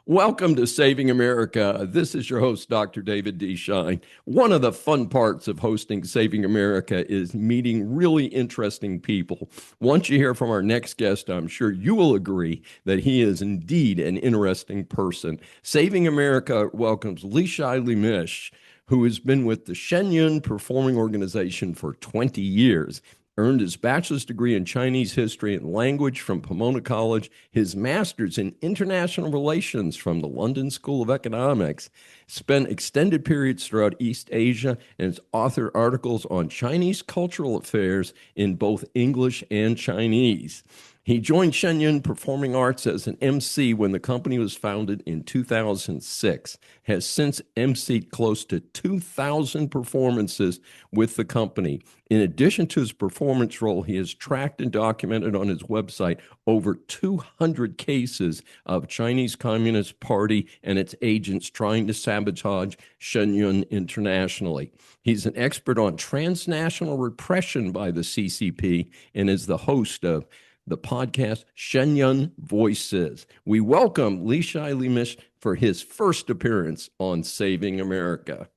Welcome to Saving America. This is your host, Dr. David D. Schein. One of the fun parts of hosting Saving America is meeting really interesting people. Once you hear from our next guest, I'm sure you will agree that he is indeed an interesting person. Saving America welcomes Leeshai Lemish, who has been with the Shen Yun Performing Organization for 20 years. Earned his bachelor's degree in Chinese history and language from Pomona College, his master's in international relations from the London School of Economics, spent extended periods throughout East Asia, and has authored articles on Chinese cultural affairs in both English and Chinese. He joined Shen Yun Performing Arts as an MC when the company was founded in 2006, has since emceed close to 2,000 performances with the company. In addition to his performance role, he has tracked and documented on his website over 200 cases of Chinese Communist Party and its agents trying to sabotage Shen Yun internationally. He's an expert on transnational repression by the CCP and is the host of the podcast Shen Yun Voices. We welcome Leeshai Lemish for his first appearance on Saving America.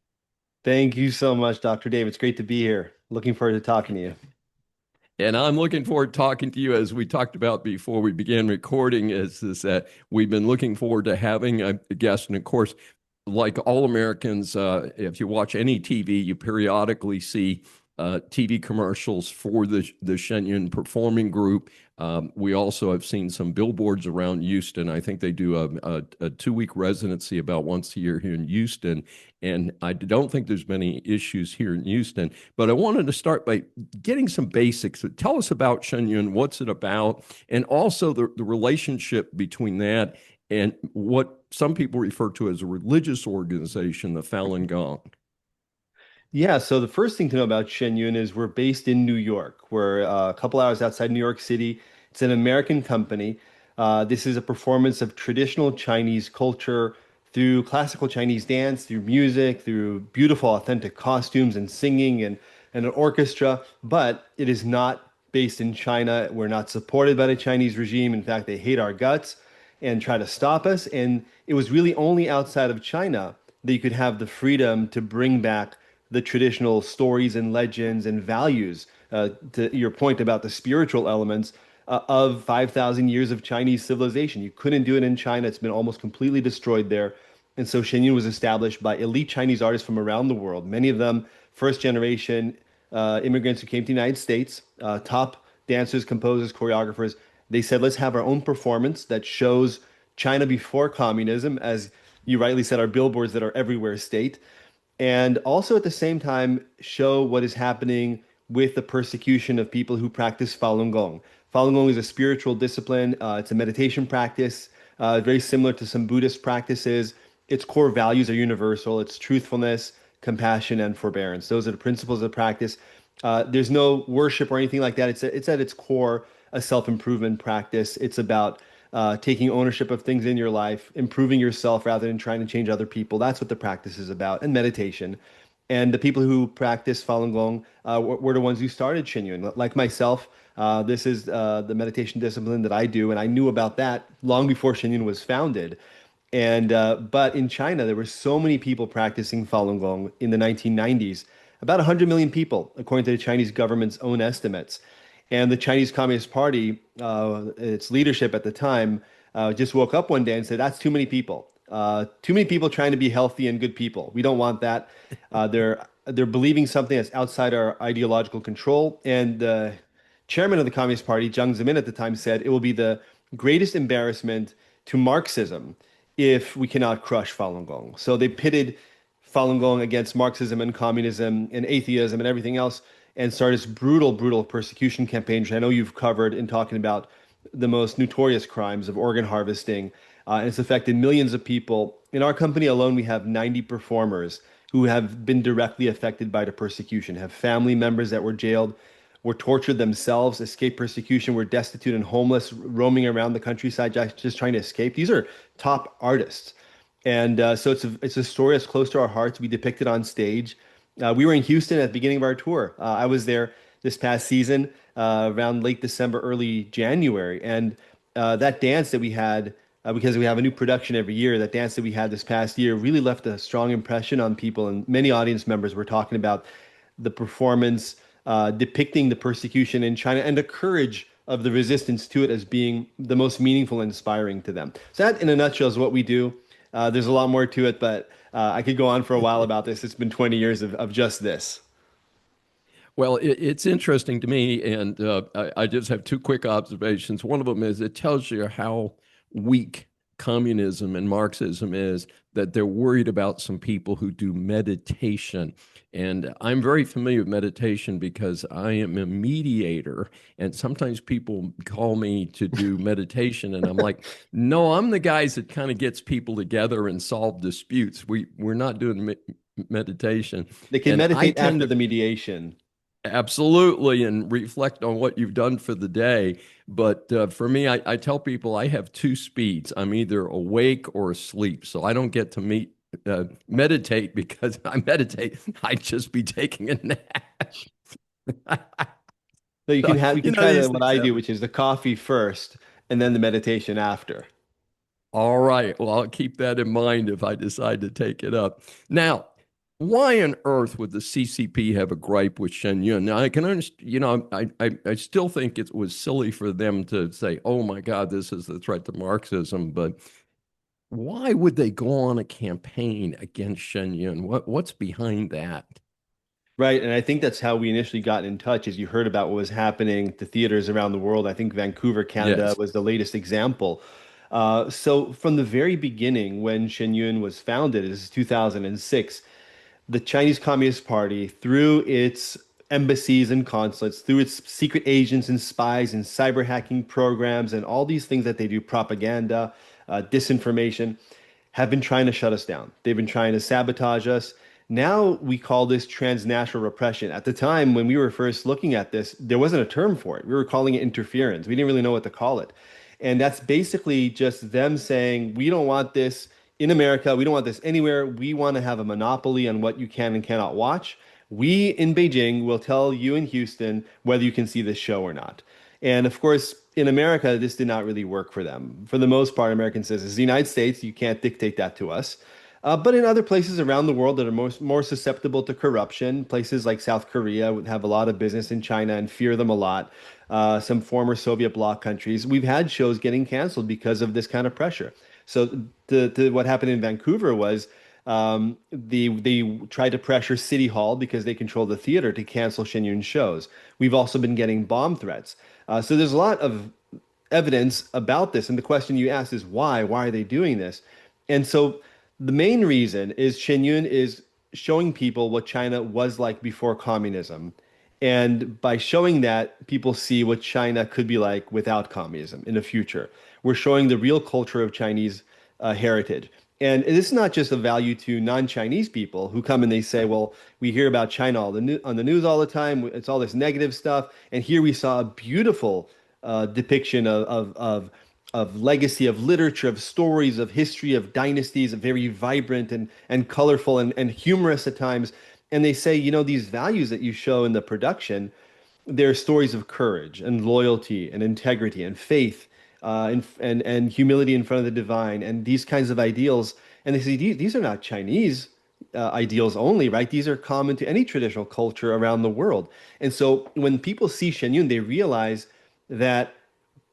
Thank you so much, Dr. Dave. It's great to be here. Looking forward to talking to you. And I'm looking forward to talking to you, as we talked about before we began recording, is that we've been looking forward to having a guest. And of course, like all Americans, if you watch any TV, you periodically see TV commercials for the Shen Yun Performing Group. We also have seen some billboards around Houston. I think they do a 2-week residency about once a year here in Houston. And I don't think there's many issues here in Houston. But I wanted to start by getting some basics. So tell us about Shen Yun, what's it about, and also the relationship between that and what some people refer to as a religious organization, the Falun Gong. Yeah, so the first thing to know about Shen Yun is we're based in New York. We're a couple hours outside New York City. It's an American company. This is a performance of traditional Chinese culture through classical Chinese dance, through music, through beautiful, authentic costumes and singing and an orchestra. But it is not based in China. We're not supported by the Chinese regime. In fact, they hate our guts and try to stop us. And it was really only outside of China that you could have the freedom to bring back the traditional stories and legends and values, to your point about the spiritual elements of 5,000 years of Chinese civilization. You couldn't do it in China. It's been almost completely destroyed there. And so Shen Yun was established by elite Chinese artists from around the world, many of them first generation immigrants who came to the United States, top dancers, composers, choreographers. They said, let's have our own performance that shows China before communism, as you rightly said, our billboards that are everywhere state, and also at the same time show what is happening with the persecution of people who practice Falun Gong. Falun Gong is a spiritual discipline. It's a meditation practice, very similar to some Buddhist practices. Its core values are universal. It's truthfulness, compassion, and forbearance. Those are the principles of practice. There's no worship or anything like that. It's at its core a self-improvement practice. It's about taking ownership of things in your life, improving yourself rather than trying to change other people. That's what the practice is about, and meditation. And the people who practice Falun Gong were the ones who started Shen Yun. Like myself, this is the meditation discipline that I do, and I knew about that long before Shen Yun was founded. And but in China, there were so many people practicing Falun Gong in the 1990s, about 100 million people, according to the Chinese government's own estimates. And the Chinese Communist Party, its leadership at the time, just woke up one day and said, "That's too many people. Too many people trying to be healthy and good people. We don't want that." They're believing something that's outside our ideological control. And the chairman of the Communist Party, Jiang Zemin, at the time said, "It will be the greatest embarrassment to Marxism if we cannot crush Falun Gong." So they pitted Falun Gong against Marxism and communism and atheism and everything else, and started this brutal, brutal persecution campaign, which I know you've covered in talking about the most notorious crimes of organ harvesting. And it's affected millions of people. In our company alone, we have 90 performers who have been directly affected by the persecution, have family members that were jailed, were tortured themselves, escaped persecution, were destitute and homeless, roaming around the countryside just trying to escape. These are top artists. And so it's a story that's close to our hearts. We depict it on stage. We were in Houston at the beginning of our tour. I was there this past season, around late December, early January, and that dance that we had because we have a new production every year. That dance that we had this past year really left a strong impression on people, and many audience members were talking about the performance depicting the persecution in China and the courage of the resistance to it as being the most meaningful and inspiring to them. So that, in a nutshell, is what we do. There's a lot more to it, but I could go on for a while about this. It's been 20 years of just this. Well, it's interesting to me, and I just have two quick observations. One of them is it tells you how weak communism and Marxism is, that they're worried about some people who do meditation. And I'm very familiar with meditation because I am a mediator, and sometimes people call me to do meditation, and I'm like, no, I'm the guys that kind of gets people together and solve disputes. We're not doing meditation. They can And I meditate tend after to the mediation. absolutely, and reflect on what you've done for the day. But for me, I tell people I have two speeds. I'm either awake or asleep. So I don't get to meditate because I meditate. I'd just be taking a nap. So So, you you can know, try these what things I do, happen. which is the coffee first and then the meditation after. All right. Well, I'll keep that in mind if I decide to take it up. Now, why on earth would the CCP have a gripe with Shen Yun? Now, I can understand, I still think it was silly for them to say, oh my God, this is the threat to Marxism. But why would they go on a campaign against Shen Yun? What's behind that? Right, and I think that's how we initially got in touch, as you heard about what was happening to theaters around the world. I think Vancouver, Canada Yes. was the latest example. So from the very beginning, when Shen Yun was founded, this is 2006, the Chinese Communist Party, through its embassies and consulates, through its secret agents and spies and cyber hacking programs and all these things that they do, propaganda, disinformation, have been trying to shut us down. They've been trying to sabotage us. Now we call this transnational repression. At the time when we were first looking at this, there wasn't a term for it. We were calling it interference. We didn't really know what to call it. And that's basically just them saying, we don't want this in America. We don't want this anywhere. We want to have a monopoly on what you can and cannot watch. We in Beijing will tell you in Houston whether you can see this show or not. And of course, in America, this did not really work for them. For the most part, American citizens, the United States, you can't dictate that to us. But in other places around the world that are more susceptible to corruption, places like South Korea would have a lot of business in China and fear them a lot. Some former Soviet bloc countries, we've had shows getting canceled because of this kind of pressure. So what happened in Vancouver was they tried to pressure City Hall because they control the theater to cancel Shen Yun shows. We've also been getting bomb threats. So there's a lot of evidence about this. And the question you asked is why? Why are they doing this? And so the main reason is Shen Yun is showing people what China was like before communism. And by showing that, people see what China could be like without communism in the future. We're showing the real culture of Chinese heritage. And this is not just a value to non-Chinese people who come and they say, well, we hear about China on the news all the time. It's all this negative stuff. And here we saw a beautiful depiction of legacy, of literature, of stories, of history, of dynasties, very vibrant and colorful and humorous at times. And they say, these values that you show in the production, they're stories of courage and loyalty and integrity and faith and humility in front of the divine and these kinds of ideals. And they say these are not Chinese ideals only, right? These are common to any traditional culture around the world. And so when people see Shen Yun, they realize that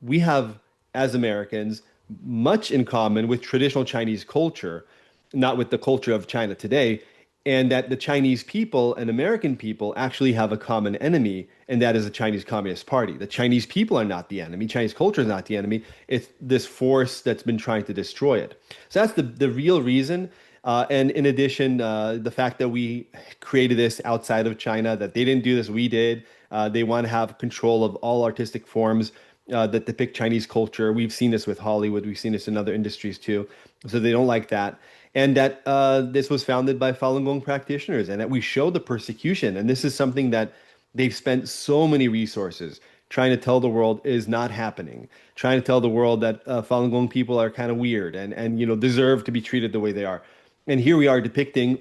we have, as Americans, much in common with traditional Chinese culture, not with the culture of China today, and that the Chinese people and American people actually have a common enemy, and that is the Chinese Communist Party. The Chinese people are not the enemy. Chinese culture is not the enemy. It's this force that's been trying to destroy it. So that's the real reason. And in addition, the fact that we created this outside of China, that they didn't do this, we did. They want to have control of all artistic forms that depict Chinese culture. We've seen this with Hollywood. We've seen this in other industries too. So they don't like that. And that this was founded by Falun Gong practitioners and that we show the persecution. And this is something that they've spent so many resources trying to tell the world is not happening, trying to tell the world that Falun Gong people are kind of weird and deserve to be treated the way they are. And here we are depicting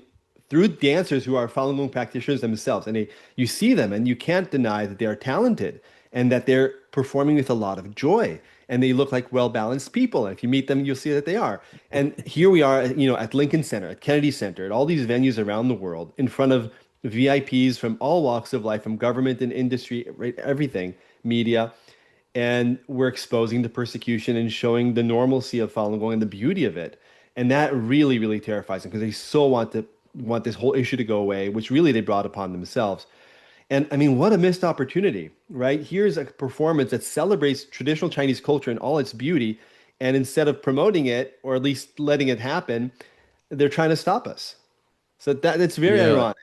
through dancers who are Falun Gong practitioners themselves. And you see them and you can't deny that they are talented and that they're performing with a lot of joy and they look like well-balanced people. And if you meet them, you'll see that they are. And here we are, at Lincoln Center, at Kennedy Center, at all these venues around the world, in front of VIPs from all walks of life, from government and industry, right, everything, media, and we're exposing the persecution and showing the normalcy of Falun Gong and the beauty of it. And that really, really terrifies them because they so want this whole issue to go away, which really they brought upon themselves. And I mean, what a missed opportunity, right? Here's a performance that celebrates traditional Chinese culture in all its beauty, and instead of promoting it or at least letting it happen, they're trying to stop us. So that's very Yeah, ironic.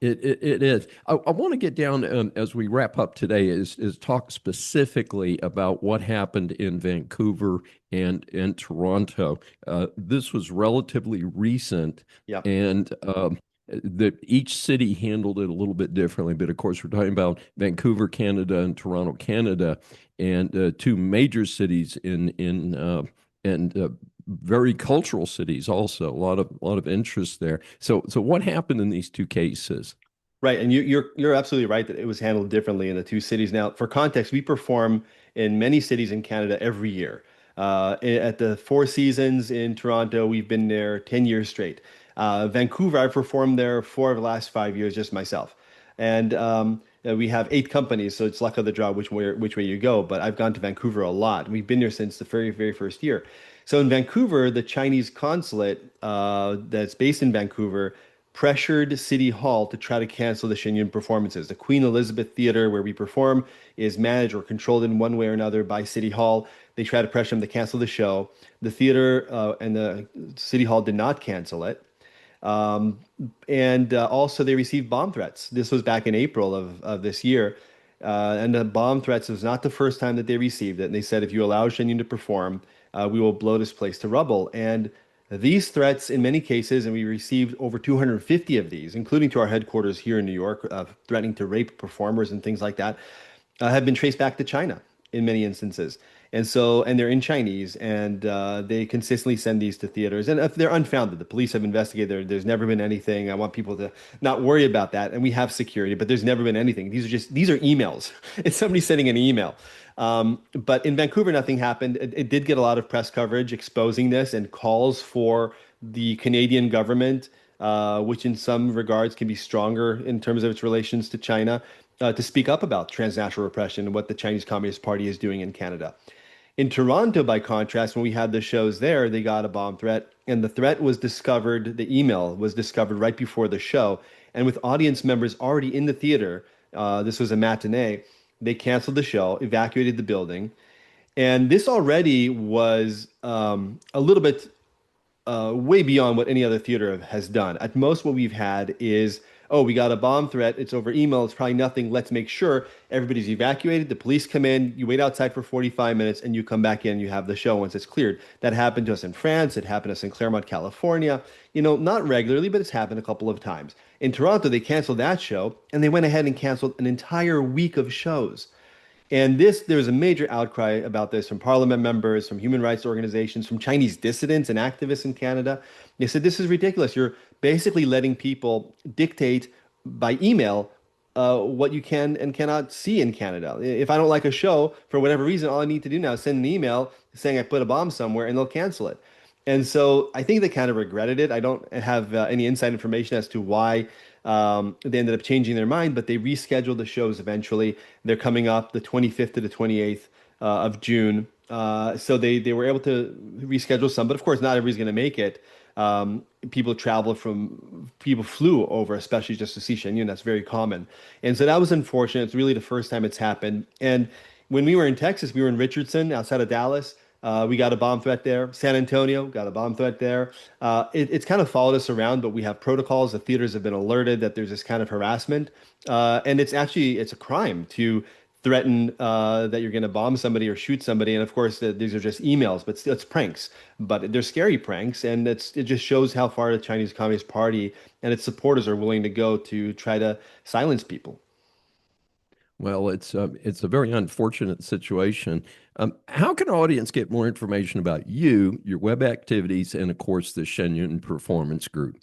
it is. I want to get down as we wrap up today is talk specifically about what happened in Vancouver and in Toronto. This was relatively recent, Yeah. and that each city handled it a little bit differently. But of course, we're talking about Vancouver, Canada, and Toronto, Canada, and two major cities and very cultural cities also. A lot of interest there. So what happened in these two cases? Right, and you're absolutely right that it was handled differently in the two cities. Now, for context, we perform in many cities in Canada every year. At the Four Seasons in Toronto, we've been there 10 years straight. Vancouver, I've performed there 4 of the last 5 years just myself. And we have 8 companies, so it's luck of the draw which way you go. But I've gone to Vancouver a lot. We've been there since the very, very first year. So in Vancouver, the Chinese consulate that's based in Vancouver pressured City Hall to try to cancel the Shen Yun performances. The Queen Elizabeth Theater, where we perform, is managed or controlled in one way or another by City Hall. They try to pressure them to cancel the show. The theater and the City Hall did not cancel it. Um, and also, they received bomb threats. This was back in April of this year. And the bomb threats was not the first time that they received it. And they said, if you allow Shen Yun to perform, we will blow this place to rubble. And these threats, in many cases, and we received over 250 of these, including to our headquarters here in New York, threatening to rape performers and things like that, have been traced back to China in many instances. And they're in Chinese, and they consistently send these to theaters. And if they're unfounded, the police have investigated. There's never been anything. I want people to not worry about that. And we have security, but there's never been anything. These are emails. It's somebody sending an email. But in Vancouver, nothing happened. It did get a lot of press coverage exposing this and calls for the Canadian government, which in some regards can be stronger in terms of its relations to China, to speak up about transnational repression and what the Chinese Communist Party is doing in Canada. In Toronto, by contrast, when we had the shows there, they got a bomb threat, and the threat was discovered, the email was discovered right before the show. And with audience members already in the theater, this was a matinee, they canceled the show, evacuated the building. And this already was a little bit way beyond what any other theater has done. At most, what we've had is, oh, we got a bomb threat. It's over email. It's probably nothing. Let's make sure everybody's evacuated. The police come in. You wait outside for 45 minutes and you come back in. You have the show once it's cleared. That happened to us in France. It happened to us in Claremont, California. Not regularly, but it's happened a couple of times. In Toronto, they canceled that show and they went ahead and canceled an entire week of shows. And there was a major outcry about this from parliament members, from human rights organizations, from Chinese dissidents and activists in Canada. They said, this is ridiculous. You're basically letting people dictate by email what you can and cannot see in Canada. If I don't like a show, for whatever reason, all I need to do now is send an email saying I put a bomb somewhere and they'll cancel it. And so I think they kind of regretted it. I don't have any inside information as to why they ended up changing their mind, but they rescheduled the shows eventually. They're coming up the 25th to the 28th of June. So they were able to reschedule some, but of course, not everybody's going to make it. People flew over, especially just to see Shen Yun. That's very common. And so that was unfortunate. It's really the first time it's happened. And when we were in Texas, we were in Richardson outside of Dallas. We got a bomb threat there. San Antonio got a bomb threat there. It's kind of followed us around, but we have protocols. The theaters have been alerted that there's this kind of harassment, and it's a crime to threaten that you're going to bomb somebody or shoot somebody. And of course, these are just emails, but it's pranks. But they're scary pranks, and it just shows how far the Chinese Communist Party and its supporters are willing to go to try to silence people. Well, it's a very unfortunate situation. How can our audience get more information about you, your web activities, and of course the Shen Yun Performance Group?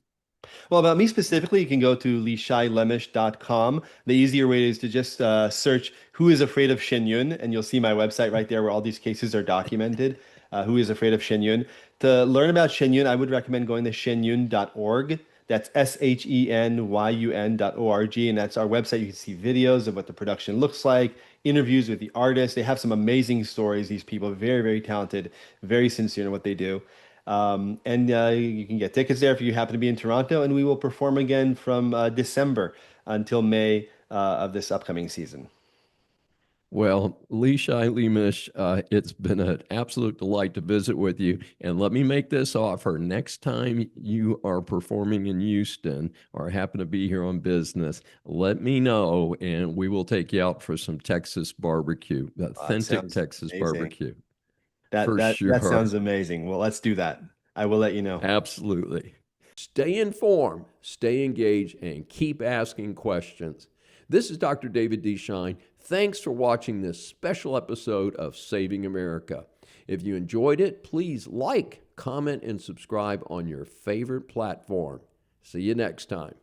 Well, about me specifically, you can go to leeshailemish.com. The easier way is to just search "Who is afraid of Shen Yun," and you'll see my website right there where all these cases are documented. Who is afraid of Shen Yun? To learn about Shen Yun, I would recommend going to shenyun.org. That's SHENYUN.org, and that's our website. You can see videos of what the production looks like, interviews with the artists. They have some amazing stories. These people are very, very talented, very sincere in what they do. And you can get tickets there if you happen to be in Toronto, and we will perform again from December until May of this upcoming season. Well, Leeshai Lemish, it's been an absolute delight to visit with you. And let me make this offer. Next time you are performing in Houston or happen to be here on business, let me know and we will take you out for some Texas barbecue, It authentic sounds Texas amazing. barbecue That for that that sounds sure. amazing. Well, let's do that. I will let you know. Absolutely. Stay informed, stay engaged, and keep asking questions. This is Dr. David D. Schein. Thanks for watching this special episode of Saving America. If you enjoyed it, please like, comment, and subscribe on your favorite platform. See you next time.